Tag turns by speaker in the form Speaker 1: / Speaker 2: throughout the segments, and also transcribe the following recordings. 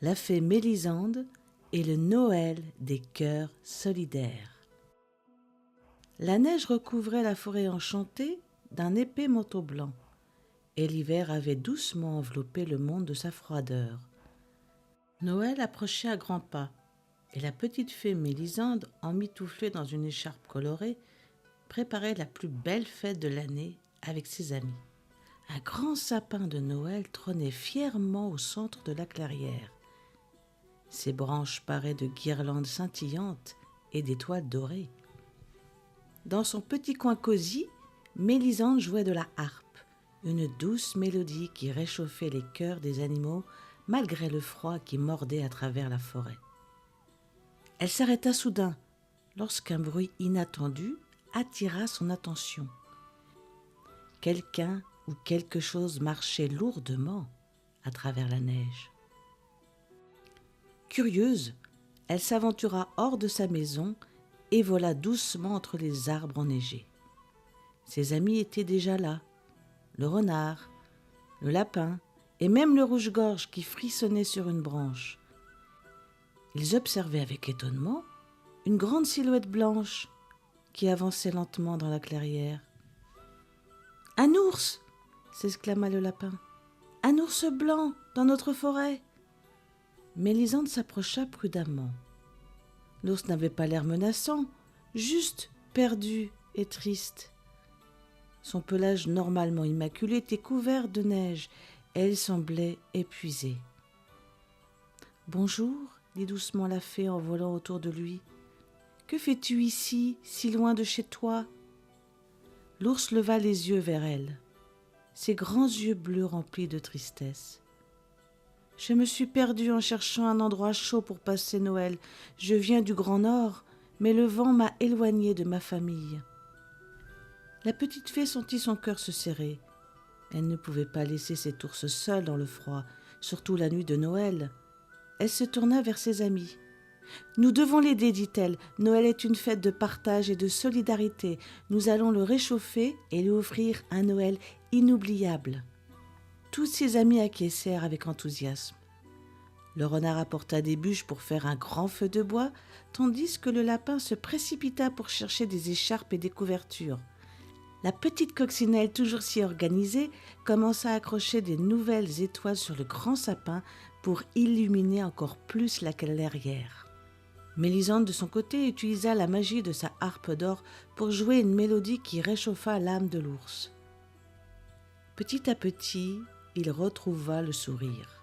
Speaker 1: la fée Mélisande et le Noël des cœurs solidaires. La neige recouvrait la forêt enchantée d'un épais manteau blanc, et l'hiver avait doucement enveloppé le monde de sa froideur. Noël approchait à grands pas, et la petite fée Mélisande, emmitouflée dans une écharpe colorée, préparait la plus belle fête de l'année avec ses amis. Un grand sapin de Noël trônait fièrement au centre de la clairière. Ses branches paraient de guirlandes scintillantes et d'étoiles dorées. Dans son petit coin cosy, Mélisande jouait de la harpe, une douce mélodie qui réchauffait les cœurs des animaux malgré le froid qui mordait à travers la forêt. Elle s'arrêta soudain lorsqu'un bruit inattendu attira son attention. Quelqu'un ou quelque chose marchait lourdement à travers la neige. Curieuse, elle s'aventura hors de sa maison et vola doucement entre les arbres enneigés. Ses amis étaient déjà là, le renard, le lapin et même le rouge-gorge qui frissonnait sur une branche. Ils observaient avec étonnement une grande silhouette blanche qui avançait lentement dans la clairière. « Un ours !» s'exclama le lapin. « Un ours blanc dans notre forêt !» Mélisande s'approcha prudemment. L'ours n'avait pas l'air menaçant, juste perdu et triste. Son pelage normalement immaculé était couvert de neige et il semblait épuisé. « Bonjour !» dit doucement la fée en volant autour de lui. « Que fais-tu ici, si loin de chez toi ?» L'ours leva les yeux vers elle, ses grands yeux bleus remplis de tristesse. « Je me suis perdue en cherchant un endroit chaud pour passer Noël. Je viens du Grand Nord, mais le vent m'a éloignée de ma famille. » La petite fée sentit son cœur se serrer. Elle ne pouvait pas laisser cet ours seul dans le froid, surtout la nuit de Noël. Elle se tourna vers ses amis. « Nous devons l'aider, dit-elle. Noël est une fête de partage et de solidarité. Nous allons le réchauffer et lui offrir un Noël inoubliable. » Tous ses amis acquiescèrent avec enthousiasme. Le renard apporta des bûches pour faire un grand feu de bois, tandis que le lapin se précipita pour chercher des écharpes et des couvertures. La petite coccinelle, toujours si organisée, commença à accrocher des nouvelles étoiles sur le grand sapin pour illuminer encore plus la clairière. Mélisande, de son côté, utilisa la magie de sa harpe d'or pour jouer une mélodie qui réchauffa l'âme de l'ours. Petit à petit, il retrouva le sourire.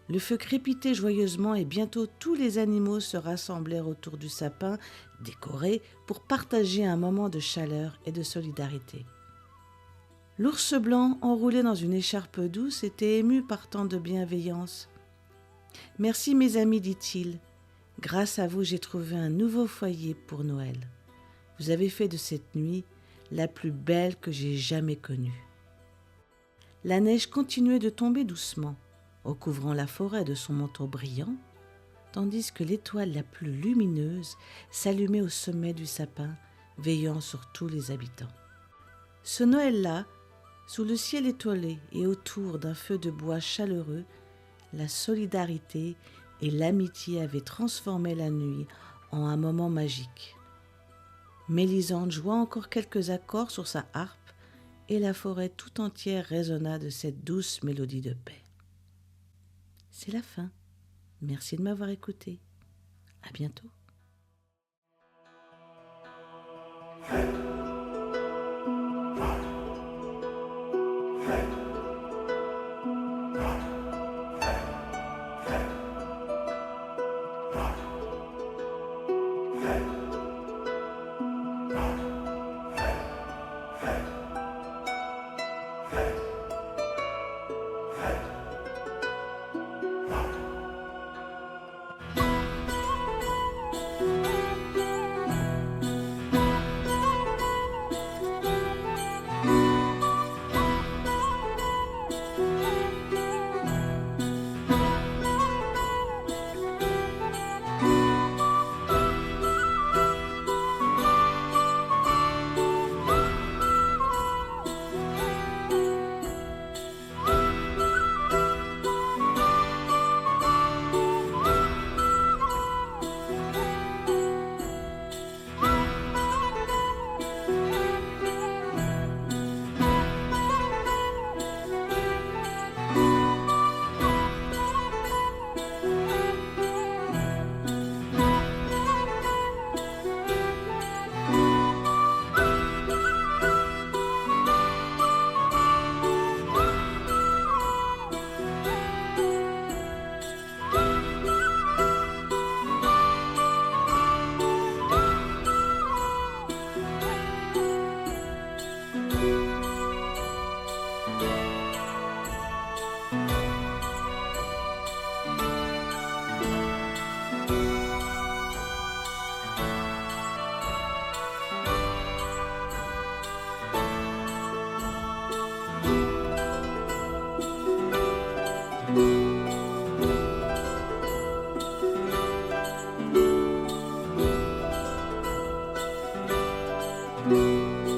Speaker 1: Le feu crépitait joyeusement et bientôt tous les animaux se rassemblèrent autour du sapin décoré pour partager un moment de chaleur et de solidarité. L'ours blanc, enroulé dans une écharpe douce, était ému par tant de bienveillance. « Merci mes amis, dit-il. Grâce à vous, j'ai trouvé un nouveau foyer pour Noël. Vous avez fait de cette nuit la plus belle que j'ai jamais connue. » La neige continuait de tomber doucement, recouvrant la forêt de son manteau brillant, tandis que l'étoile la plus lumineuse s'allumait au sommet du sapin, veillant sur tous les habitants. Ce Noël-là, sous le ciel étoilé et autour d'un feu de bois chaleureux, la solidarité et l'amitié avaient transformé la nuit en un moment magique. Mélisande joua encore quelques accords sur sa harpe et la forêt tout entière résonna de cette douce mélodie de paix. C'est la fin. Merci de m'avoir écouté. À bientôt.
Speaker 2: Thank you.